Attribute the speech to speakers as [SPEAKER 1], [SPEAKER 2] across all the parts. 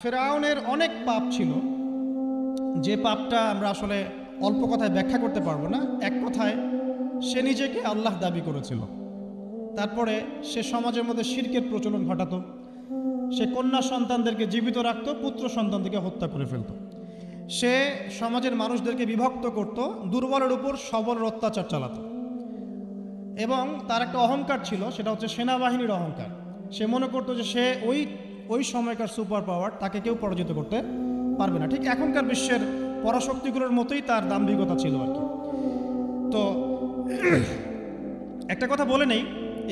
[SPEAKER 1] ফেরাউনের অনেক পাপ ছিল, যে পাপটা আমরা আসলে অল্প কথায় ব্যাখ্যা করতে পারবো না। এক কথায় সে নিজেকে আল্লাহ দাবি করেছিল। তারপরে সে সমাজের মধ্যে শিরকের প্রচলন ঘটাতো। সে কন্যা সন্তানদেরকে জীবিত রাখতো, পুত্র সন্তানদেরকে হত্যা করে ফেলতো। সে সমাজের মানুষদেরকে বিভক্ত করত, দুর্বলের উপর সবলের অত্যাচার চালাতো। এবং তার একটা অহংকার ছিল, সেটা হচ্ছে সেনাবাহিনীর অহংকার। সে মনে করতো যে সে ওই সময়কার সুপার পাওয়ার, তাকে কেউ পরাজিত করতে পারবে না। ঠিক এখনকার বিশ্বের পরাশক্তিগুলোর মতোই তার দাম্ভিকতা ছিল আর কি। তো একটা কথা বলে নেই,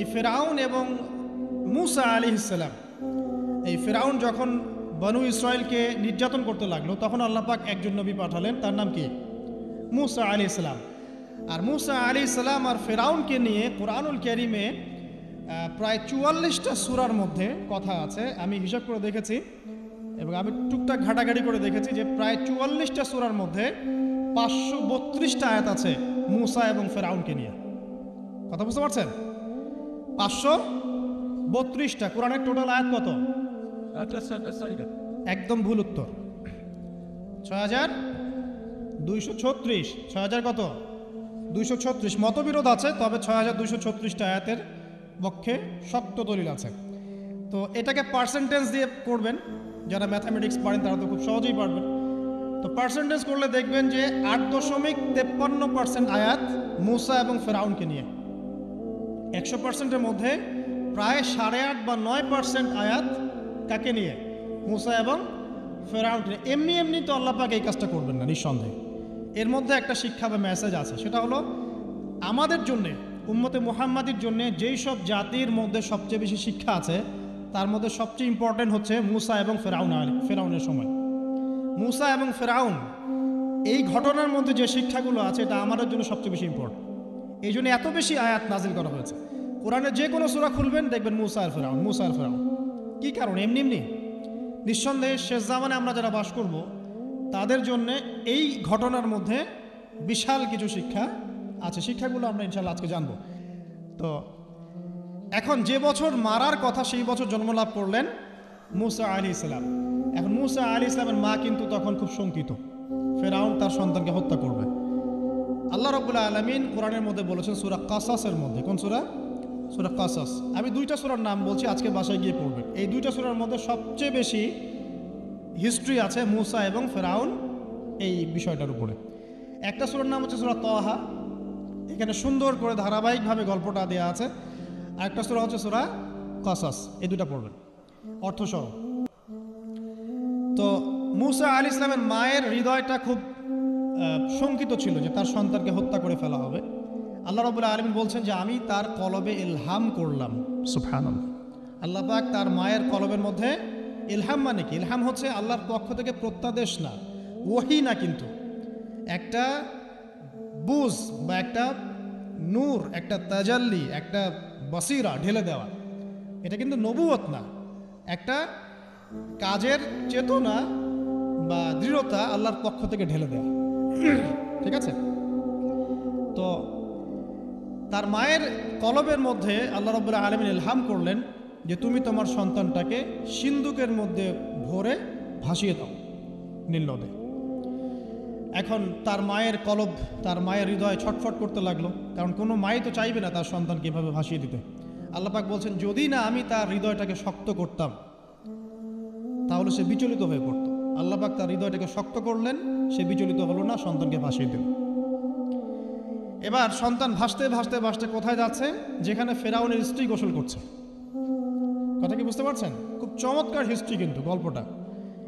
[SPEAKER 1] এই ফেরাউন এবং মূসা আলাইহিস সালাম, এই ফেরাউন যখন বনু ইসরায়েলকে নির্যাতন করতে লাগলো, তখন আল্লাহ পাক একজন নবী পাঠালেন, তার নাম কি? মূসা আলাইহিস সালাম। আর মূসা আলাইহিস সালাম আর ফেরাউনকে নিয়ে কোরআনুল কারীমে প্রায় 44টা সূরার মধ্যে কথা আছে। আমি হিসাব করে দেখেছি এবং আমি টুকটাক ঘাটাঘাটি করে দেখেছি যে প্রায় 44টা সূরার মধ্যে 532টা আয়াত আছে মূসা এবং ফেরাউনকে নিয়ে। কথা বুঝতে পারছেন? 532টা। কোরআনের টোটাল আয়াত কত? একদম ভুল উত্তর। 6236। 6000 কত? 236। মতবিরোধ আছে, তবে 6236টা আয়াতের পক্ষে শক্ত দলিল আছে। তো এটাকে পার্সেন্টেজ দিয়ে করবেন, যারা ম্যাথামেটিক্স পারেন তারা তো খুব সহজেই পারবেন। তো পার্সেন্টেজ করলে দেখবেন যে 8.53% আয়াত মূসা এবং ফেরাউনকে নিয়ে। 100%-এর মধ্যে প্রায় 8.5 বা 9% আয়াত কাকে নিয়ে? মূসা এবং ফেরাউনকে নিয়ে। এমনি এমনি তো আল্লাহ পাক এই কাজটা করবেন না, নিঃসন্দেহে। এর মধ্যে একটা শিক্ষা বা মেসেজ আছে, সেটা হলো আমাদের জন্যে, উম্মতে মুহাম্মাদির জন্য যেই সব জাতির মধ্যে সবচেয়ে বেশি শিক্ষা আছে, তার মধ্যে সবচেয়ে ইম্পর্টেন্ট হচ্ছে মূসা এবং ফেরাউনের সময়। মূসা এবং ফেরাউন, এই ঘটনার মধ্যে যে শিক্ষাগুলো আছে, এটা আমাদের জন্য সবচেয়ে বেশি ইম্পর্টেন্ট। এই জন্য এত বেশি আয়াত নাজিল করা হয়েছে। কোরআনে যে কোনো সূরা খুলবেন দেখবেন মূসা আর ফেরাউন, মূসা আর ফেরাউন। কী কারণ? এমনি এমনি নিঃসন্দেহে শেষ জামানে আমরা যারা বাস করব, তাদের জন্য এই ঘটনার মধ্যে বিশাল কিছু শিক্ষা আছে। শিক্ষাগুলো আমরা ইনশাল্লাহ আজকে জানবো। তো এখন যে বছর মারার কথা, সেই বছর জন্মলাভ করলেন মূসা আলাইহিস সালাম। এখন মূসা আলাইহিস সালামের মা কিন্তু তখন খুব শঙ্কিত, ফেরাউন তার সন্তানকে হত্যা করবে। আল্লাহ রাব্বুল আলামিন কোরআনের মধ্যে বলেছেন সূরা কাসাসের মধ্যে। কোন সূরা? সূরা কাসাস। আমি দুইটা সূরার নাম বলছি, আজকে বাসায় গিয়ে পড়বেন। এই দুইটা সূরার মধ্যে সবচেয়ে বেশি হিস্ট্রি আছে মূসা এবং ফেরাউন এই বিষয়টার উপরে। একটা সূরার নাম হচ্ছে সূরা তাহা, এখানে সুন্দর করে ধারাবাহিকভাবে গল্পটা দেওয়া আছে। আর একটা সূরা হচ্ছে সূরা কাসাস। এই দুটা পড়বেন অর্থসহ। তো মূসা আলাইহিস সালামের মায়ের হৃদয়টা খুব শঙ্কিত ছিল যে তার সন্তানকে হত্যা করে ফেলা হবে। আল্লাহ রাব্বুল আলামিন বলছেন যে আমি তার কলবে ইলহাম করলাম। সুবহানাল্লাহ। আল্লাহ পাক তার মায়ের কলবের মধ্যে ইলহাম, মানে কি? ইলহাম হচ্ছে আল্লাহর পক্ষ থেকে প্রত্যাদেশ না, ওহী না, কিন্তু একটা বুঝ বা একটা নূর, একটা তাজাল্লি, একটা বসিরা ঢেলে দেওয়া। এটা কিন্তু নবুয়ত না, একটা কাজের চেতনা বা দৃঢ়তা আল্লাহর পক্ষ থেকে ঢেলে দেওয়া। ঠিক আছে? তো তার মায়ের কলবের মধ্যে আল্লাহ রাব্বুল আলামিন ইলহাম করলেন যে তুমি তোমার সন্তানটাকে সিন্দুকের মধ্যে ভরে ভাসিয়ে দাও নীল নদে। এখন তার মায়ের কলব, তার মায়ের হৃদয় ছটফট করতে লাগলো, কারণ কোনো মাই তো চাইবে না তার সন্তানকে এভাবে ভাসিয়ে দিতে। আল্লাহ পাক বলছেন যদি না আমি তার হৃদয়টাকে শক্ত করতাম, তাহলে সে বিচলিত হয়ে পড়তো। আল্লাহ পাক তার হৃদয়টাকে শক্ত করলেন, সে বিচলিত হলো না, সন্তানকে ভাসিয়ে দিল। এবার সন্তান ভাসতে ভাসতে ভাসতে কোথায় যাচ্ছে? যেখানে ফেরাউনের স্ত্রী গোসল করছে। কথা কি বুঝতে পারছেন? খুব চমৎকার হিস্ট্রি কিন্তু গল্পটা।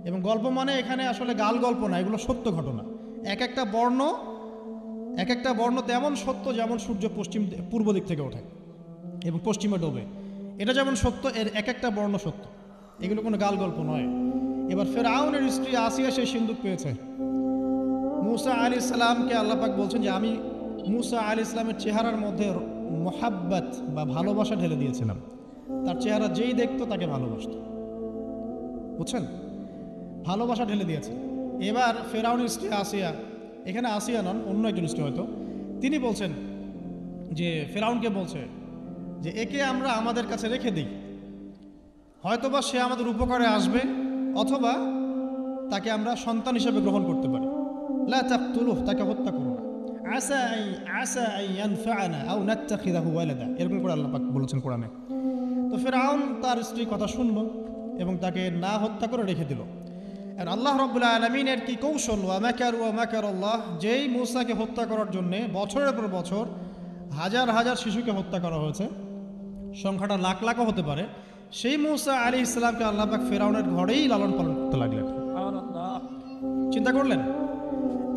[SPEAKER 1] এবং গল্প মানে এখানে আসলে গাল গল্প না, এগুলো সত্য ঘটনা। এক একটা বর্ণ তেমন সত্য যেমন সূর্য পূর্ব দিক থেকে ওঠে এবং পশ্চিমে ডোবে। এটা যেমন সত্য, এর এক একটা বর্ণ সত্য। এগুলো কোনো গাল গল্প নয়। এবার ফেরাউনের স্ত্রী আসিয়া সেই সিন্দুক পেয়েছে। মূসা আলাইহিস সালামকে আল্লাহ পাক বলছেন যে আমি মূসা আলাইহিস সালামের চেহারার মধ্যে মোহাব্বত বা ভালোবাসা ঢেলে দিয়েছিলাম। তার চেহারা যেই দেখতো তাকে ভালোবাসত। বুঝছেন? ভালোবাসা ঢেলে দিয়েছে। এবার ফেরাউনের স্ত্রী আসিয়া, এখানে আসিয়া নন, অন্য একজন স্ত্রী হয়তো, তিনি বলছেন যে ফেরাউনকে বলছে যে একে আমরা আমাদের কাছে রেখে দিই, হয়তোবা সে আমাদের উপকারে আসবে, অথবা তাকে আমরা সন্তান হিসেবে গ্রহণ করতে পারি। লা তাকতুলুহু, তাকে হত্যা করো না। আসা আন ইয়ানফা'না আও নাত্তাখিযাহু ওয়ালাদা, এরকম করে আল্লাহ পাক বলেছেন কোরআনে। তো ফিরআউন তার স্ত্রীর কথা শুনলো এবং তাকে না হত্যা করে রেখে দিল। আর আল্লাহ রাব্বুল আলামিনের কি কৌশল, ওয়া মাকারু ওয়া মাকারাল্লাহ, যেই মূসাকে হত্যা করার জন্য বছরের পর বছর হাজার হাজার শিশুকে হত্যা করা হয়েছে, সংখ্যাটা লাখ লাখও হতে পারে, সেই মূসা আলাইহিস সালামকে আল্লাহ পাক ফিরআউনের ঘরেই লালন পালন করতে লাগলেন। চিন্তা করলেন।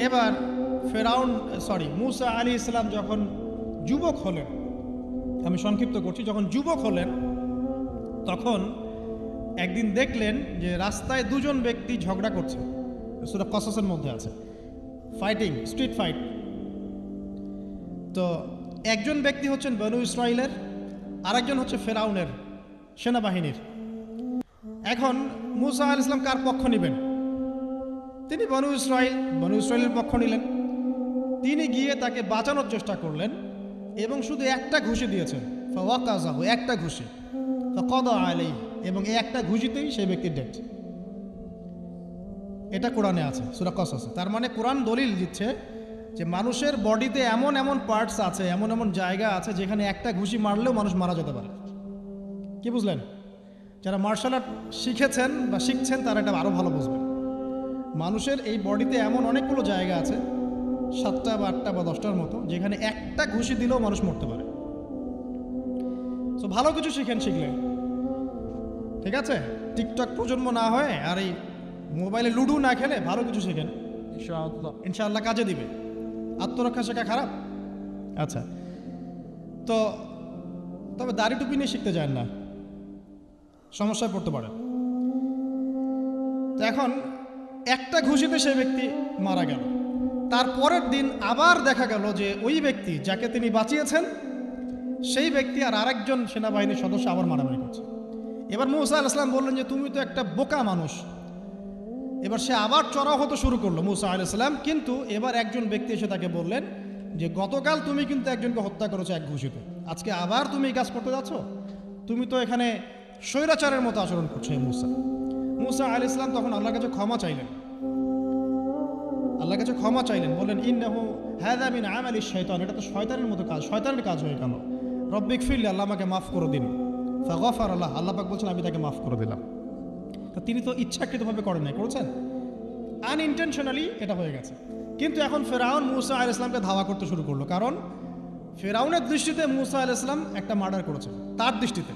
[SPEAKER 1] এবার মূসা আলাইহিস সালাম যখন যুবক হলেন, আমি সংক্ষিপ্ত করছি, যখন যুবক হলেন তখন একদিন দেখলেন যে রাস্তায় দুজন ব্যক্তি ঝগড়া করছে। সূরা কসসের মধ্যে আছে, ফাইটিং, স্ট্রিট ফাইট। তো একজন ব্যক্তি হচ্ছেন বনু ইসরাইলের, আরেকজন হচ্ছে ফেরাউনের সেনাবাহিনীর। এখন মূসা আলাইহিস সালাম কার পক্ষ নেবেন? তিনি বনু ইসরাইলের পক্ষ নিলেন। তিনি গিয়ে তাকে বাঁচানোর চেষ্টা করলেন এবং শুধু একটা ঘুষি দিয়েছেন, ফাওয়াকাযাহু, একটা ঘুষি, ফাকাদা আলাইহি, এবং এই একটা ঘুষিতেই সেই ব্যক্তির ডেথ। এটা কোরআনে আছে সূরা কসসে। তার মানে কোরআন দলিল দিচ্ছে যে মানুষের বডিতে এমন এমন পার্টস আছে, এমন এমন জায়গা আছে যেখানে একটা ঘুষি মারলেও মানুষ মারা যেতে পারে। কি বুঝলেন? যারা মার্শাল আর্ট শিখেছেন বা শিখছেন তারা এটা আরও ভালো বুঝবেন। মানুষের এই বডিতে এমন অনেকগুলো জায়গা আছে, 7টা বা 8টা বা 10টার মতো, যেখানে একটা ঘুষি দিলেও মানুষ মরতে পারে। তো ভালো কিছু শিখলে, ঠিক আছে? টিকটক প্রজন্ম না হয় আর এই মোবাইলে লুডো না খেলে ভালো কিছু শিখেন, ইনশাআল্লাহ কাজে দিবে। আত্মরক্ষা শেখা খারাপ? আচ্ছা, তো তবে দাড়ি টুপি নিয়ে শিখতে যান না, সমস্যায় পড়তে পারেন। তো এখন একটা ঘুষিতে সেই ব্যক্তি মারা গেল। তারপরের দিন আবার দেখা গেল যে ওই ব্যক্তি যাকে তিনি বাঁচিয়েছেন সেই ব্যক্তি আর আরেকজন সেনাবাহিনীর সদস্য আবার মারামারি করছে। এবার মূসা আলাইহিস সালাম বললেন যে তুমি তো একটা বোকা মানুষ। এবার সে আবার চড়াও হতে শুরু করলো মূসা আলাইহিস সালাম। কিন্তু এবার একজন ব্যক্তি এসে তাকে বললেন যে গতকাল তুমি কিন্তু একজনকে হত্যা করেছো এক ঘুষিতে, আজকে আবার তুমি এই কাজ করতে যাচ্ছ, তুমি তো এখানে স্বৈরাচারের মতো আচরণ করছো। মূসা আলাইহিস সালাম তখন আল্লাহর কাছে ক্ষমা চাইলেন, বললেন ইন্নাহু হাযা মিন আমালিশ শাইতান, এটা তো শয়তানের মতো কাজ, শয়তানের কাজ হয়ে গেল। রব্বিক ফিরলি, আল্লাহ আমাকে মাফ করে দিন। ফাগফারা লাহ, আল্লাহ পাক বলছেন আমি তাকে মাফ করে দিলাম। তিনি তো ইচ্ছাকৃতভাবে করেন নাই, করেছেন আনইনটেনশনালি, এটা হয়ে গেছে। কিন্তু এখন ফেরাউন মূসা আলাইহিস সালামকে ধাওয়া করতে শুরু করলো, কারণ ফেরাউনের দৃষ্টিতে মূসা আলাইহিস সালাম একটা মার্ডার করেছেন তার দৃষ্টিতে,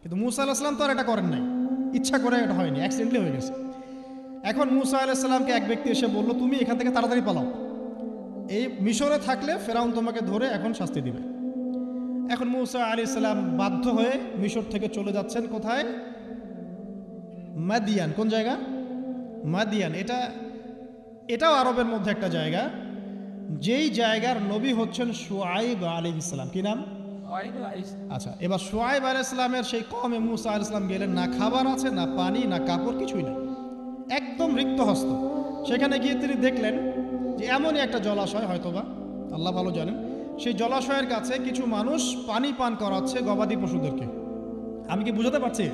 [SPEAKER 1] কিন্তু মূসা আলাইহিস সালাম তো আর এটা করেন নাই, ইচ্ছা করে এটা হয়নি, অ্যাক্সিডেন্টলি হয়ে গেছে। এখন মূসা আলাইহিস সালামকে এক ব্যক্তি এসে বলল তুমি এখান থেকে তাড়াতাড়ি পালাও, এই মিশরে থাকলে ফেরাউন তোমাকে ধরে এখন শাস্তি দিবে। এখন মূসা আলাইহিস সালাম বাধ্য হয়ে মিশর থেকে চলে যাচ্ছেন কোথায়? মাদিয়ান। কোন জায়গা? মাদিয়ান। এটাও আরবের মধ্যে একটা জায়গা, যেই জায়গার নবী হচ্ছেন শুআইব আলাইহিস সালাম। কি নাম? আচ্ছা, এবার শুআইব আলাইহিস সালামের সেই কওমে মূসা আলাইহিস সালাম গেলেন, না খাবার আছে, না পানি, না কাপড়, কিছুই নেই, একদম রিক্ত হস্ত। সেখানে গিয়ে তিনি দেখলেন যে এমনই একটা জলাশয়, হয়তোবা আল্লাহ ভালো জানেন, সেই জলাশয়ের কাছে কিছু মানুষ পানি পান করাচ্ছে গবাদি পশুদেরকে। আমি কি বুঝাতে পারছি?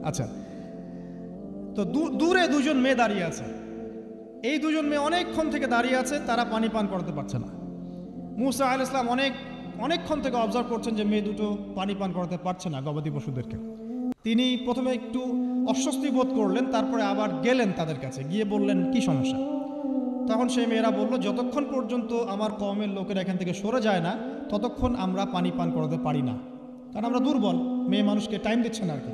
[SPEAKER 1] আচ্ছা, তো দূরে দুজন মেয়ে দাঁড়িয়ে আছে। এই দুজন মেয়ে অনেকক্ষণ থেকে দাঁড়িয়ে আছে, তারা পানি পান করাতে পারছে না। মূসা আলাইহিস সালাম অনেকক্ষণ থেকে অবজার্ভ করছেন যে মেয়ে দুটো পানি পান করাতে পারছে না গবাদি পশুদেরকে। তিনি প্রথমে একটু অস্বস্তি বোধ করলেন, তারপরে আবার গেলেন তাদের কাছে, গিয়ে বললেন কি সমস্যা। তখন সেই মেয়েরা বলল যতক্ষণ পর্যন্ত আমার কওমের লোকেরা এখান থেকে সরে যায় না ততক্ষণ আমরা পানি পান করাতে পারি না, কারণ আমরা দুর্বল, মেয়ে মানুষকে টাইম দিচ্ছে না আর কি।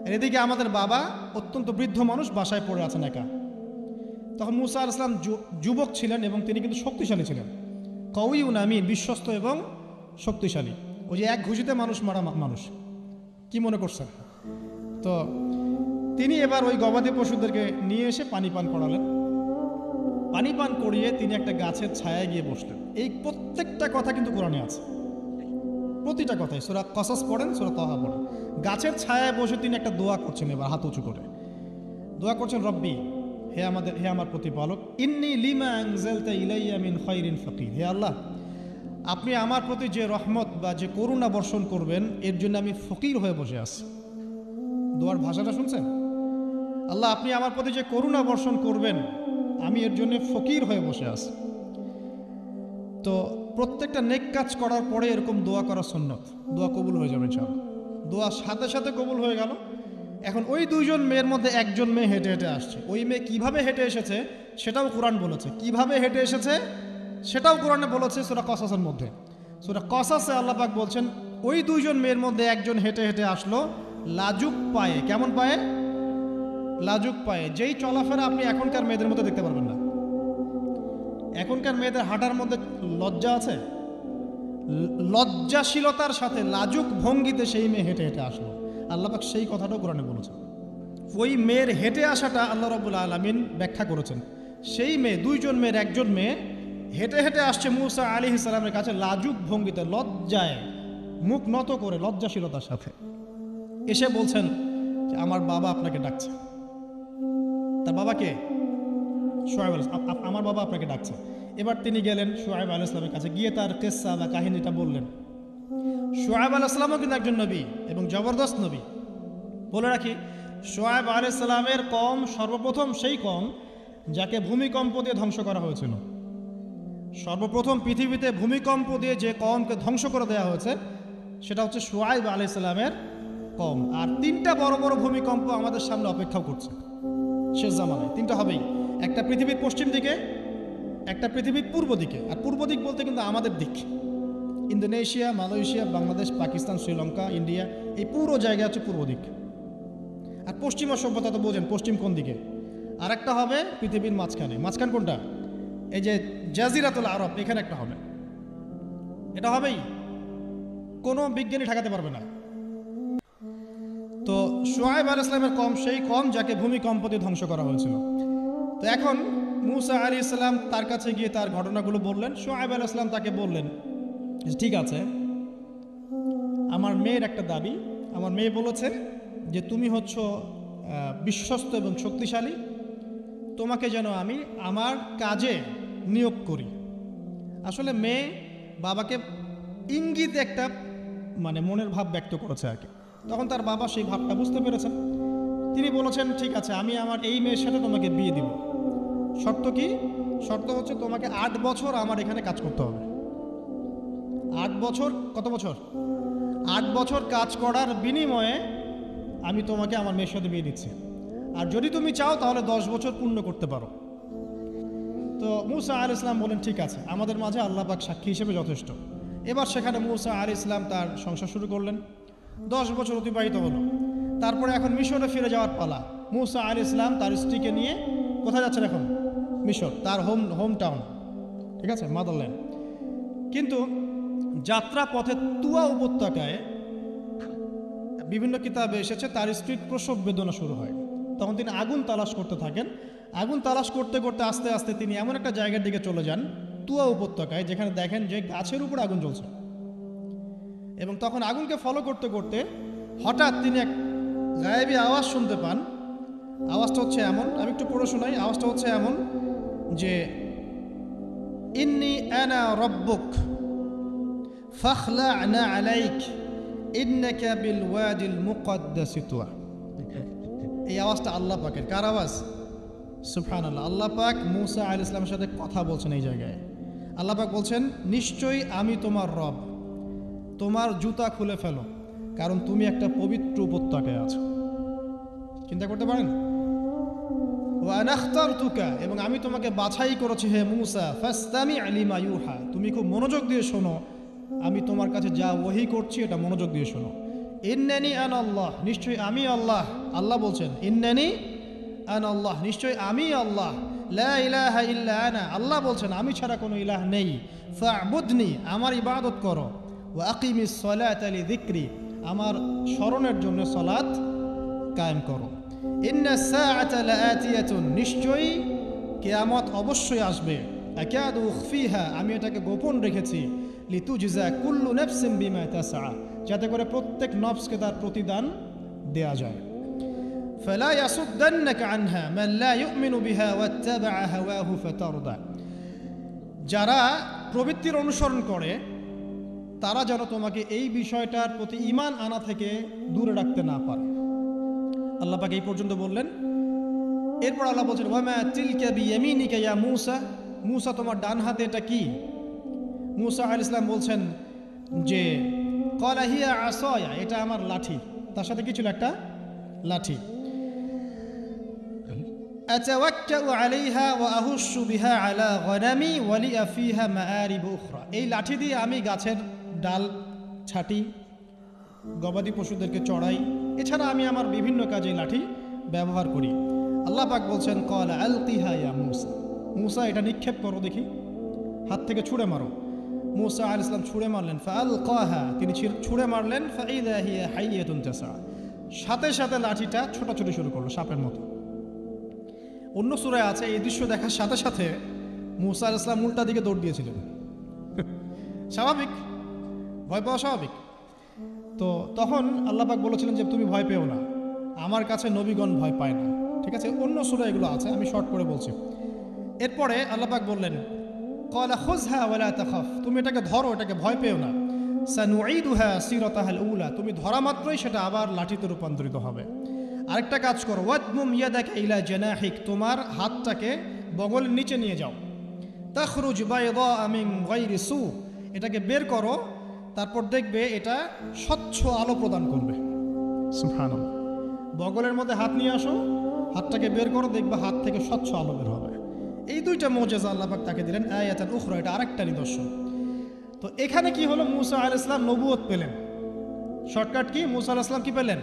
[SPEAKER 1] আর এদিকে আমাদের বাবা অত্যন্ত বৃদ্ধ মানুষ, বাসায় পড়ে আছেন একা। তখন মূসা আলাইহিস সালাম যুবক ছিলেন এবং তিনি কিন্তু শক্তিশালী ছিলেন, কওয়িউন আমিন, বিশ্বস্ত এবং শক্তিশালী। ওই যে এক ঘুষিতে মানুষ মারা মানুষ, কি মনে করছেন? তো তিনি এবার ওই গবাদি পশুদেরকে নিয়ে এসে পানি পান করালেন। পানি পান করিয়ে তিনি একটা গাছের ছায়ায় গিয়ে বসলেন। এই প্রত্যেকটা কথা কিন্তু কোরআনে আছে, প্রতিটা কথাই। সূরা কসস পড়েন, সূরা তাহা পড়েন। গাছের ছায়ায় বসে তিনি একটা দোয়া করছেন, এবার হাত উঁচু করে দোয়া করছেন, রব্বি, হে আমার প্রতিপালক, ইন্নী লিমা আনজালতা ইলাইয়া মিন খায়রিন ফাকির, হে আল্লাহ, আপনি আমার প্রতি যে রহমত বা যে করুণা বর্ষণ করবেন এর জন্য আমি ফকির হয়ে বসে আছি। দোয়ার ভাষাটা শুনছেন? আল্লাহ আপনি আমার প্রতি যে করুণা বর্ষণ করবেন আমি এর জন্য ফকির হয়ে বসে আছি। তো প্রত্যেকটা নেক কাজ করার পরে এরকম দোয়া করা সুন্নত, দোয়া কবুল হয়ে যাবে ইনশাআল্লাহ। দোয়া সাথে সাথে কবুল হয়ে গেল। এখন ওই দুইজন মেয়ের মধ্যে একজন মেয়ে হেঁটে হেঁটে আসছে। ওই মেয়ে কিভাবে হেঁটে এসেছে সেটাও কোরআন বলেছে, কিভাবে হেঁটে এসেছে সেটাও কোরআনে বলেছে সূরা কসাসের মধ্যে। সূরা কসাসে আল্লাহ পাক বলছেন ওই দুইজন মেয়ের মধ্যে একজন হেঁটে হেঁটে আসলো লাজুক পায়ে। কেমন পায়ে? লাজুক পায়ে। যেই চলাফেরা আপনি এখনকার মেয়েদের মধ্যে দেখতে পারবেন না। এখনকার মেয়েদের হাঁটার মধ্যে লজ্জা আছে, লজ্জাশীলতার সাথে লাজুক ভঙ্গিতে সেই মেয়ে হেঁটে হেঁটে আসলো। আল্লাহ পাক সেই কথাটাও কোরআনে বলেছেন। ওই মেয়ের হেঁটে আসাটা আল্লাহ রাব্বুল আলামিন ব্যাখ্যা করেছেন। সেই মেয়ে, দুইজন মেয়ের একজন মেয়ে হেঁটে হেঁটে আসছে মূসা আলাইহিস সালামের কাছে লাজুক ভঙ্গিতে, লজ্জায় মুখ নত করে, লজ্জাশীলতার সাথে এসে বলছেন যে আমার বাবা আপনাকে ডাকছে। তার বাবাকে? শুআয়ব আলাইহিস সালাম, আমার বাবা আপনাকে ডাকছে। এবার তিনি গেলেন শুআয়ব আলাইহিস সালামের কাছে, গিয়ে তার কিসসা বা কাহিনীটা বললেন। শুআয়ব আলাইহিস সালামও কিন্তু একজন নবী এবং জবরদস্ত নবী। বলে রাখি, শুআয়ব আলাইহিস সালামের কওম সর্বপ্রথম সেই কওম যাকে ভূমিকম্প দিয়ে ধ্বংস করা হয়েছিল। সর্বপ্রথম পৃথিবীতে ভূমিকম্প দিয়ে যে কওমকে ধ্বংস করে দেওয়া হয়েছে সেটা হচ্ছে শুআয়ব আলাইহিস সালামের কওম। আর তিনটা বড় বড় ভূমিকম্প আমাদের সামনে অপেক্ষা করছে শেষ জামানায়। তিনটা হবেই, একটা পৃথিবীর পশ্চিম দিকে, একটা পৃথিবীর পূর্ব দিকে। আর পূর্ব দিক বলতে কিন্তু আমাদের দিক, Indonesia, Malaysia, Bangladesh, Pakistan, Sri Lanka, India, এই পুরো জায়গা হচ্ছে পূর্ব দিক। আর পশ্চিমা সভ্যতা তো বোঝেন পশ্চিম কোন দিকে। আর একটা হবে পৃথিবীর মাঝখানে। মাঝখান কোনটা? এই যে জাজিরাতুল আরব, এখানে একটা হবে। এটা হবেই, কোনো বিজ্ঞানী ঠেকাতে পারবে না। তো শুআয়ব আলাইহিস সালামের কওম সেই কওম যাকে ভূমিকম্প দিয়ে ধ্বংস করা হয়েছিল। তো এখন মূসা আলাইহিস সালাম তার কাছে গিয়ে তার ঘটনাগুলো বললেন। শুআয়ব আলাইহিস সালাম তাকে বললেন, ঠিক আছে, আমার মেয়ের একটা দাবি। আমার মেয়ে বলেছে যে তুমি হচ্ছ বিশ্বস্ত এবং শক্তিশালী, তোমাকে যেন আমি আমার কাজে নিয়োগ করি। আসলে মেয়ে বাবাকে ইঙ্গিত একটা মানে মনের ভাব ব্যক্ত করেছে আর কি। তখন তার বাবা সেই ভাবটা বুঝতে পেরেছেন। তিনি বলেছেন, ঠিক আছে, আমি আমার এই মেয়ের সাথে তোমাকে বিয়ে দিব। শর্ত কি? শর্ত হচ্ছে তোমাকে 8 বছর আমার এখানে কাজ করতে হবে। 8 বছর, কত বছর? 8 বছর কাজ করার বিনিময়ে আমি তোমাকে আমার মেয়ের সাথে বিয়ে দিচ্ছি। আর যদি তুমি চাও তাহলে 10 বছর পূর্ণ করতে পারো। তো মূসা আলাইহিস সালাম বলেন, ঠিক আছে, আমাদের মাঝে আল্লাহ পাক সাক্ষী হিসেবে যথেষ্ট। এবার সেখানে মূসা আলাইহিস সালাম তার সংসার শুরু করলেন। 10 বছর অতিবাহিত হলো। তারপরে এখন মিশরে ফিরে যাওয়ার পালা। মূসা আলাইহিস সালাম তার স্ত্রীকে নিয়ে কোথায় যাচ্ছেন এখন? মিশর, তার হোম টাউন, ঠিক আছে, মাদারল্যান্ড। কিন্তু যাত্রা পথে তুয়া উপত্যকায় বিভিন্ন কিতাবে এসেছে তার স্ত্রীর প্রসব বেদনা শুরু হয়। তখন তিনি আগুন তালাশ করতে থাকেন। আগুন তালাশ করতে করতে আস্তে আস্তে তিনি এমন একটা জায়গার দিকে চলে যান তুয়া উপত্যকায়, যেখানে দেখেন যে গাছের উপর আগুন জ্বলছে। এবং তখন আগুনকে ফলো করতে করতে হঠাৎ তিনি এক গায়েবী আওয়াজ শুনতে পান। আওয়াজটা হচ্ছে এমন, আমি একটু পড়ে শোনাই। আওয়াজটা হচ্ছে এমন যে ইন্নী আনা রব্বুক ফাখলা'না আলাইক ইন্নাকা বিল ওয়াদিল মুকদ্দাস তুয়া। এই আওয়াজটা আল্লাহ পাকের। কার আওয়াজ? সুবহানাল্লাহ। আল্লাহ পাক মূসা আলাইহিস সালামের সাথে কথা বলছেন এই জায়গায়। আল্লাহ পাক বলছেন, নিশ্চয়ই আমি তোমার রব, তোমার জুতা খুলে ফেলো, কারণ তুমি একটা পবিত্র উপত্যকায় আছো। চিন্তা করতে পারেন? ওয়া আনা ইখতারতুকা, এবং আমি তোমাকে বাছাই করেছি হে মূসা, ফাসতামি' লিমা ইউহা, তুমি খুব মনোযোগ দিয়ে শোনো, আমি তোমার কাছে যা ওহী করছি এটা মনোযোগ দিয়ে শোনো। ইন্নানি আনা আল্লাহ, নিশ্চয়ই আমি আল্লাহ। আল্লাহ বলছেন ইন্নানি আনা আল্লাহ, নিশ্চয়ই আমি আল্লাহ। লা ইলাহা ইল্লা আনা, আল্লাহ বলছেন আমি ছাড়া কোনো ইলাহ নেই। ফা'বুদনি, আমার ইবাদত করো। ওয়া আকিমিস সালাতা লিযিকরি, আমার স্মরণের জন্য সালাত কায়েম করো। ইন্নাস সাআতা লাআতিয়াতুন, নিশ্চয়ই কিয়ামত অবশ্যই আসবে। আকাদু উখফিহা, আমি এটাকে গোপন রেখেছি। লিতুজজা কুল্লু নাফসিন বিমা তাসআ, যাতে করে প্রত্যেক নফসকে তার প্রতিদান দেয়া যায়। ফালা ইয়াসুদ্দান্নাকা আনহা মান লা ইউমিনু বিহা ওয়াত্তাবা'a হাওয়াহু ফাতারদা, যারা প্রবৃত্তির অনুসরণ করে তারা যেন তোমাকে এই বিষয়টার প্রতি ঈমান আনা থেকে দূরে রাখতে না পারে। আল্লাহ পাক এই পর্যন্ত বললেন। এরপর আল্লাহ বলছেন ওয়ামা তিলকা বিয়ামিনিকা ইয়া মূসা, মূসা তোমার ডান হাতে এটা কি? মূসা আলাইহিস সালাম বলছেন যে ক্বালা হিয়া আসায়া, এটা আমার লাঠি। তার সাথে কি ছিল? একটা লাঠি। আতাওয়াক্কাউ আলাইহা ওয়া আহুশু বিহা আলা গনামি ওয়া লিয়া ফিহা মাআরিব উখরা, এই লাঠি দিয়ে আমি গাছের ডাল ছাটি, গবাদি পশুদেরকে চড়াই, এছাড়া আমি আমার বিভিন্ন কাজে লাঠি ব্যবহার করি। আল্লাহ পাক বলছেন ক্বালা আলকিহা ইয়া মূসা, মূসা এটা নিক্ষেপ করো দেখি, হাত থেকে ছুঁড়ে মারো। মূসা আলাইহিস সালাম ছুঁড়ে মারলেন, ফাআলকাহা, তিনি ছুঁড়ে মারলেন, ফাইদা হিয়া হাইয়াতুন তাসা, সাথে সাথে লাঠিটা ছোটাছুটি শুরু করলো সাপের মতো। অন্য সূরায় আছে এই দৃশ্য দেখার সাথে সাথে মূসা আলাইহিস সালাম উল্টা দিকে দৌড় দিয়েছিলেন। স্বাভাবিক, ভয় পাওয়া স্বাভাবিক। তো তখন আল্লাহ পাক বলেছিলেন যে তুমি ভয় পেও না, আমার কাছে নবীগণ ভয় পায় না। ঠিক আছে, অন্য সূরা এগুলো আছে, আমি শর্ট করে বলছি। এরপরে আল্লাহ পাক বললেন ক্বালা খুযহা ওয়া লা তাখাফ, তুমি এটাকে ধরো, এটাকে ভয় পেও না। সানুঈদুহা সিরাতাহাল উলা, তুমি ধরা মাত্রই সেটা আবার লাঠিতে রূপান্তরিত হবে। আরেকটা কাজ করো, ওয়াদমুম ইয়াদাকা ইলা জানাহিক, তোমার হাতটাকে বগলের নিচে নিয়ে যাও। তাখরুজ বাইদা মিন গায়রি সু, এটাকে বের করো, তারপর দেখবে এটা স্বচ্ছ আলো প্রদান করবে। সুবহানাল্লাহ, বগলের মধ্যে হাত নিয়ে আসো, হাতটাকে বের করো, দেখবে হাত থেকে স্বচ্ছ আলো বের হবে। এই দুইটা মুজিজা আল্লাহ পাক তাকে দিলেন, আয়াতুল উখরা, এটা আরেকটা নিদর্শন। তো এখানে কি হলো? মূসা আলাইহিস সালাম নবুয়ত পেলেন। Shortcut key? মূসা আলাইহিস সালাম কি পেলেন?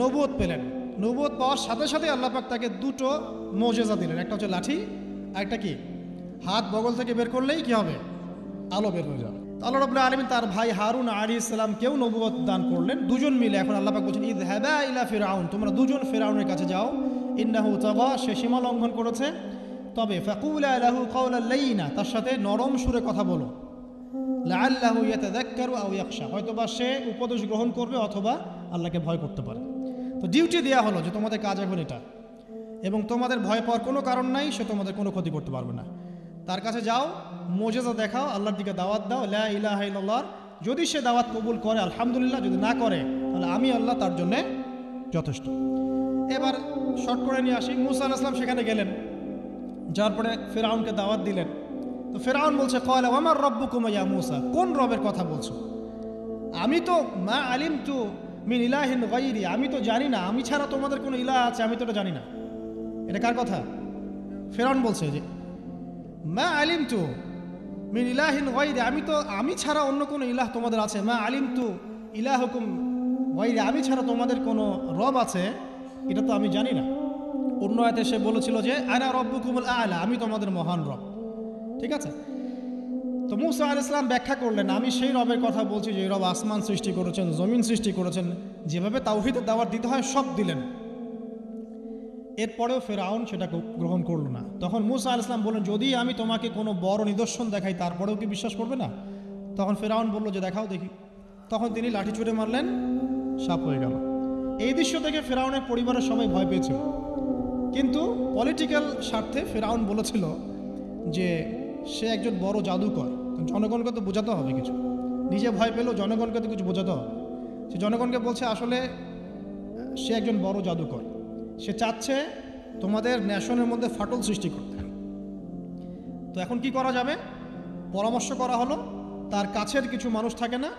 [SPEAKER 1] নবুয়ত পেলেন। নবুয়ত পাওয়ার সাথে সাথে আল্লাহ পাক তাকে দুটো মুজিজা দিলেন, একটা হচ্ছে লাঠি, আর একটা কি? হাত বগল থেকে বের করলেই কি হবে? আলো বের হয়ে যাবে। আল্লাহ রাব্বুল আলামিন তার ভাই হারুন আলাইহিস সালামকেও নবুয়ত দান করলেন। দুজন মিলে এখন আল্লাহ পাক বলছেন ইযহাবা ইলা ফিরআউন, তোমরা দুজন ফিরআউনের কাছে যাও, ইন্নাহু তাগা, সে সীমা লঙ্ঘন করেছে, তবে ফাকুলা লাহু কাওলাল লাইয়িনা, তার সাথে নরম সুরে কথা বলো, লাআল্লাহু ইয়াতাযাক্কারু আও ইয়াখশা, হয়তোবা সে উপদেশ গ্রহণ করবে অথবা আল্লাহকে ভয় করতে পারে। তো ডিউটি দেওয়া হলো যে তোমাদের কাজ এখন এটা, এবং তোমাদের ভয় পাওয়ার কোনো কারণ নাই, সে তোমাদের কোনো ক্ষতি করতে পারবে না। তার কাছে যাও, মুজিজা দেখাও, আল্লাহর দিকে দাওয়াত দাও, লা ইলাহা ইল্লাল্লাহ। যদি সে দাওয়াত কবুল করে আলহামদুলিল্লাহ, যদি না করে তাহলে আমি আল্লাহ তার জন্যে যথেষ্ট। এবার শর্ট করে নিয়ে আসি, মূসা আলাইহিস সালাম সেখানে গেলেন, যার পরে ফিরআউনকে দাওয়াত দিলেন। তো ফিরআউন বলছে ক্বালা ওয়া মা রাব্বুকুম ইয়া মূসা, কোন রবের কথা বলছো? আমি তো মা আলিমতু মিন ইলাহিন গায়রি, আমি তো জানি না, আমি ছাড়া তোমাদের কোনো ইলাহ আছে আমি তো এটা জানি না। এটা কার কথা? ফিরআউন বলছে যে মা আলিমতু মিন ইলাহিন গায়রি, আমি ছাড়া অন্য কোনো ইলাহ তোমাদের আছে। মা আলিমতু ইলাহুকুম গায়রি, আমি ছাড়া তোমাদের কোনো রব আছে এটা তো আমি জানি না। অন্য আয়াতে সে বলেছিল যে আনা রব্বুকুমুল আ'লা, আমি তোমাদের মহান রব। ঠিক আছে, তো মূসা আলাইহিস সালাম ব্যাখ্যা করলেন, আমি সেই রবের কথা বলছি যে রব আসমান সৃষ্টি করেছেন, জমিন সৃষ্টি করেছেন, যেভাবে তাওহীদের দাওয়াত দিতে হয় সব দিলেন। এরপরেও ফিরআউন সেটা গ্রহণ করলো না। তখন মূসা আলাইহিস সালাম বললেন, যদি আমি তোমাকে কোনো বড় নিদর্শন দেখাই তারপরেও কি বিশ্বাস করবে না? তখন ফিরআউন বলল যে দেখাও দেখি। তখন তিনি লাঠি ছুঁড়ে মারলেন, সাপ হয়ে গেল। এই দৃশ্য থেকে ফিরআউনের পরিবারের সবাই ভয় পেয়েছিল, কিন্তু পলিটিক্যাল স্বার্থে ফিরআউন বলেছিল যে সে একজন বড় জাদুকর, জনগণকে তো বোঝাতে হবে কিছু, নিজে ভয় পেলেও জনগণকে তো কিছু বোঝাতে হবে। সে জনগণকে বলছে আসলে সে একজন বড় জাদুকর, সে চাচ্ছে তোমাদের ন্যাশনের মধ্যে ফাটল সৃষ্টি করতে। তো এখন কি করা যাবে? পরামর্শ করা হলো, তার কাছের কিছু মানুষ থাকে না,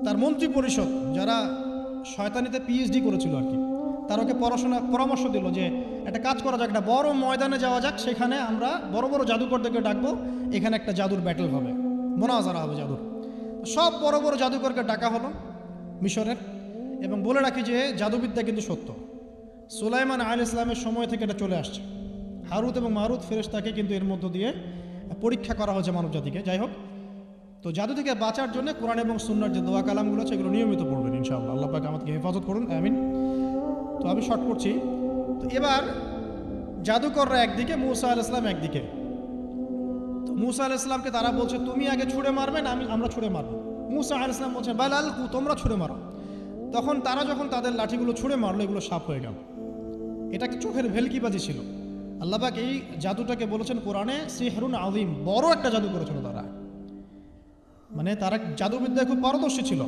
[SPEAKER 1] তার মন্ত্রী পরিষদ যারা শয়তানিতে পিএইচডি করেছিল আর কি, তার ওকে পরামর্শ দিল যে একটা কাজ করা যাক, একটা বড় ময়দানে যাওয়া যাক, সেখানে আমরা বড় বড় জাদুকরদেরকে ডাকবো, এখানে একটা জাদুর ব্যাটেল হবে, মোনাজারা হবে জাদুর। সব বড় বড় জাদুকরকে ডাকা হলো মিশরের, এবং বলে রাখি যে জাদুবিদ্যা কিন্তু সত্য, সুলাইমান আলাইহিস সালামের সময় থেকে এটা চলে আসছে। হারুত এবং মারুত ফেরেশতাকে কিন্তু এর মধ্য দিয়ে পরীক্ষা করা হয়েছে মানব জাতিকে। যাই হোক, তো জাদু থেকে বাঁচার জন্য কোরআন এবং সুন্নাহর যে দোয়া কালামগুলো আছে এগুলো নিয়মিত পড়বেন ইনশাআল্লাহ। আল্লাহ পাক আমাদেরকে হেফাজত করুন, আমিন। তো আমি শর্ট করছি। তো এবার জাদুকররা একদিকে, মূসা আলাইহিস সালাম একদিকে। তো মূসা আলাইহিস সালামকে তারা বলছে তুমি আগে ছুঁড়ে মারবেন, আমরা ছুঁড়ে মারবো। মূসা আলাইহিস সালাম বলছেন বাল আলকু, তোমরা ছুঁড়ে মারো। তখন তারা যখন তাদের লাঠিগুলো ছুঁড়ে মারলো, এগুলো সাপ হয়ে গেল। এটা কি চোখের ভেলকিবাজি ছিল? আল্লাহ পাক এই জাদুটাকে বলেছেন কোরআনে সিহরুন আযীম, বড় একটা জাদু করেছিল তারা, মানে তারা জাদুবিদ্যায় খুব পারদর্শী ছিল।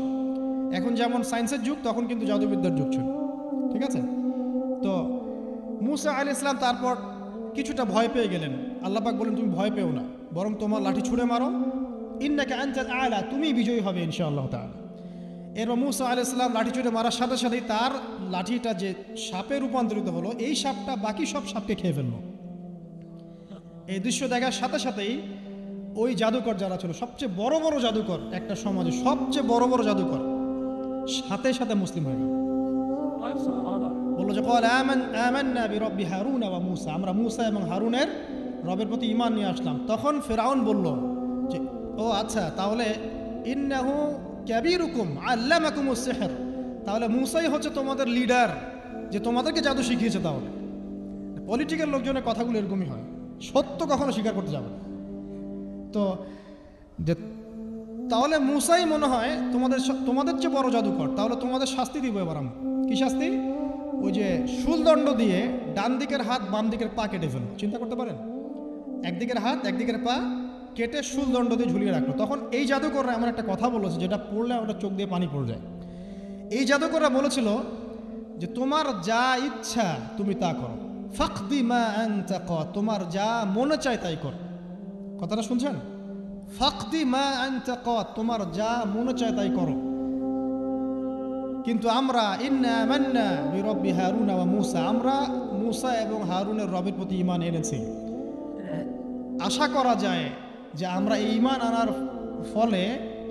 [SPEAKER 1] এখন যেমন সায়েন্সের যুগ, তখন কিন্তু জাদুবিদ্যার যুগ ছিল। ঠিক আছে, তো মুসা আলাইহিস সালাম তারপর কিছুটা ভয় পেয়ে গেলেন। আল্লাহ পাক বলেন, তুমি ভয় পেও না, বরং তোমার লাঠি ছুঁড়ে মারো, ইন্নাকা আনতাল আ'লা, তুমি বিজয়ী হবে ইনশাআল্লাহ তাআলা। এরপর মুসা আলাইহিস সালাম লাঠি ছুঁড়ে মারার সাথে সাথেই তার লাঠিটা যে সাপে রূপান্তরিত হলো, এই সাপটা বাকি সব সাপকে খেয়ে ফেললো। এই দৃশ্য দেখার সাথে সাথেই ওই জাদুকর যারা ছিল, সবচেয়ে বড় বড় জাদুকর, একটা সমাজে সবচেয়ে বড় বড় জাদুকর, সাথে সাথে মুসলিম হয়ে গেল। বললো যে আমান্না বিরব্বি হারুন ওয়া মূসা, আমরা মূসা এবং হারুনের রবের প্রতি ঈমান নিয়ে আসলাম। তখন ফিরআউন বলল যে ও আচ্ছা, তাহলে ইন্নাহু কাবীরুকুম আল্লামাকুমুস সিহর, তাহলে মূসাই হচ্ছে তোমাদের লিডার, যে তোমাদেরকে জাদু শিখিয়েছে। তাহলে পলিটিক্যাল লোকজনের কথাগুলো এরকমই হয়, সত্য কখনো স্বীকার করতে যাবে না। তো যে তাহলে মূসাই মনে হয় তোমাদের চেয়ে বড় জাদুকর, তাহলে তোমাদের শাস্তি দিব এবার আমরা। কি শাস্তি? ওই যে শুলদণ্ড দিয়ে ডান দিকের হাত বাম দিকের পা কেটে ফেলল। চিন্তা করতে পারেন, একদিকের হাত একদিকের পা কেটে শুলদণ্ড দিয়ে ঝুলিয়ে রাখলো। তখন এই জাদুকররা এমন একটা কথা বলেছে যেটা পড়লে ওটা চোখ দিয়ে পানি পড়ে যায়। এই জাদুকররা বলেছিল যে তোমার যা ইচ্ছা তুমি তা করো, ফাকদি মা আনতা ক, তোমার যা মনে চায় তাই কর। কথাটা শুনছেন? ফাকদি মা আনতা ক, তোমার যা মনে চায় তাই করো। কিন্তু আমরা ইন্না আমান্না বিরব্বি হারুন ওয়া মূসা, আমরা মূসা এবং হারুনের রবের প্রতি ঈমান এনেছি। আশা করা যায় যে আমরা এই ঈমান আনার ফলে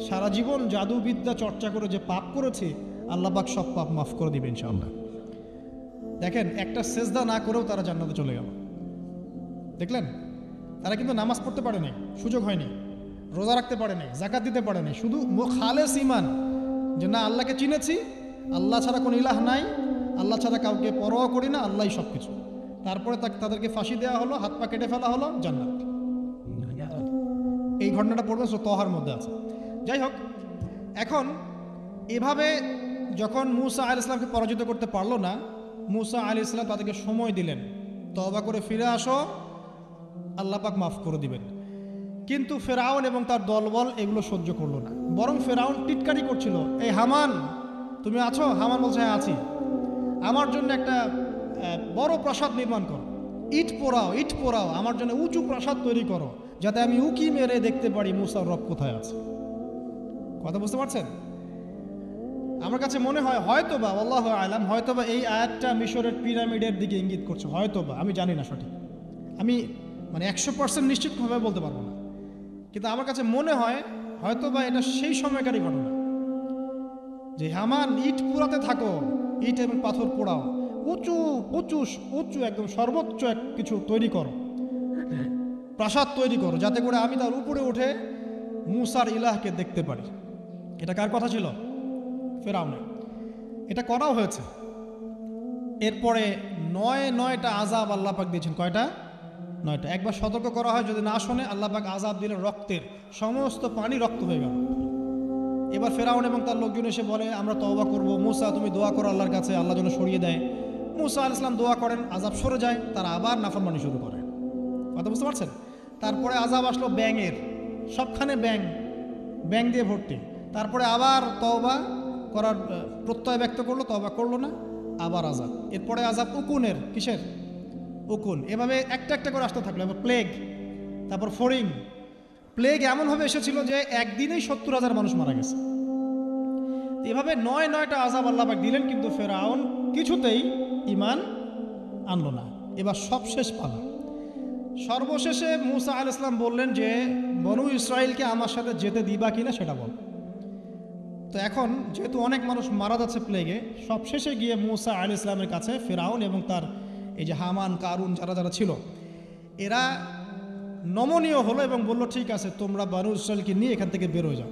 [SPEAKER 1] সারা জীবন জাদুবিদ্যা চর্চা করে যে পাপ করেছি, আল্লাহ পাক সব পাপ মাফ করে দিবেন ইনশাআল্লাহ। দেখেন, একটা সেজদা না করেও তারা জান্নাতে চলে গেল। দেখলেন, তারা কিন্তু নামাজ পড়তে পারে নাই, সুযোগ হয়নি, রোজা রাখতে পারে নাই, জাকাত দিতে পারে নাই, শুধু খালেস ঈমান যে না আল্লাহকে চিনেছি, আল্লাহ ছাড়া কোনো ইলাহ নাই, আল্লাহ ছাড়া কাউকে পরোয়া করি না, আল্লাহই সব কিছু। তারপরে তাদেরকে ফাঁসি দেওয়া হলো, হাত পা কেটে ফেলা হলো, জান্নাত। এই ঘটনাটা পড়বে তহার মধ্যে আছে। যাই হোক, এখন এভাবে যখন মূসা আলাইহিস সালামকে পরাজিত করতে পারলো না, মূসা আলাইহিস সালাম তাদেরকে সময় দিলেন, তওবা করে ফিরে আসো, আল্লাহ পাক মাফ করে দিবেন। কিন্তু ফেরাউন এবং তার দলবল এগুলো সহ্য করলো না, বরং ফেরাউন টিটকারি করছিল, এই হামান তুমি আছো? হামান বলছে হ্যাঁ আছি, আমার জন্য একটা বড় প্রাসাদ নির্মাণ করো, ইট পোড়াও, আমার জন্য উঁচু প্রাসাদ তৈরি করো, যাতে আমি উকি মেরে দেখতে পারি মূসার রব কোথায় আছে। কথা বুঝতে পারছেন? আমার কাছে মনে হয় হয়তোবা, আল্লাহু আ'লাম, হয়তোবা এই আয়াতটা মিশরের পিরামিডের দিকে ইঙ্গিত করছে, হয়তোবা, আমি জানি না সঠিক, আমি 100% নিশ্চিতভাবে বলতে পারবো না, কিন্তু আমার কাছে মনে হয় হয়তোবা এটা সেই সময়কারই ঘটনা, যে হামান ইট পোড়াতে থাকো, ইট এবং পাথর পোড়াও, উঁচু উঁচু উঁচু একদম সর্বোচ্চ এক কিছু তৈরি করো, প্রাসাদ তৈরি করো, যাতে করে আমি তার উপরে উঠে মূসার ইলাহকে দেখতে পারি। এটা কার কথা ছিল? ফেরাউনের। এটা করাও হয়েছে। এরপরে 9টা আযাব আল্লাহ পাক দিয়েছেন। কয়টা? 9টা। একবার সতর্ক করা হয়, যদি না শোনে আল্লাহ পাক আযাব দিলেন রক্তের, সমস্ত পানি রক্ত হয়ে গেল। এবার ফেরাউন এবং তার লোকজন এসে বলে আমরা তওবা করব, মূসা তুমি দোয়া করো আল্লাহর কাছে, আল্লাহ যেন সরিয়ে দেয়। মূসা আলাইহিস সালাম দোয়া করেন, আযাব সরে যায়, তারা আবার নাফরমানি শুরু করে। কথা বুঝতে পারছেন? তারপরে আযাব আসলো ব্যাঙের, সবখানে ব্যাঙ দিয়ে ভর্তি। তারপরে আবার তওবা করার প্রত্যয় ব্যক্ত করলো, তওবা করলো না, আবার আযাব। এরপরে আযাব উকুনের, কিসের? উকুন। এভাবে একটা একটা করে আসতে থাকলো। এবার প্লেগ, তারপর ফড়িং। প্লেগ এমনভাবে এসেছিল যে একদিনেই 70,000 মানুষ মারা গেছে। এভাবে 9টা আযাব আল্লাহ পাক দিলেন, কিন্তু ফেরাউন কিছুতেই ঈমান আনলো না। এবার সবশেষ পালা। সর্বশেষে মূসা আলাইহিস সালাম বললেন যে বনু ইসরাইলকে আমার সাথে যেতে দিবা কিনা সেটা বল। তো এখন যেহেতু অনেক মানুষ মারা যাচ্ছে প্লেগে, সবশেষে গিয়ে মূসা আলাইহিস সালামের কাছে ফেরাউন এবং তার এই যে হামান, কারুন, যারা ছিল, এরা নমনীয় হলো এবং বলল ঠিক আছে তোমরা বনু ইসরাইলকে নিয়ে এখান থেকে বের হয়ে যাও।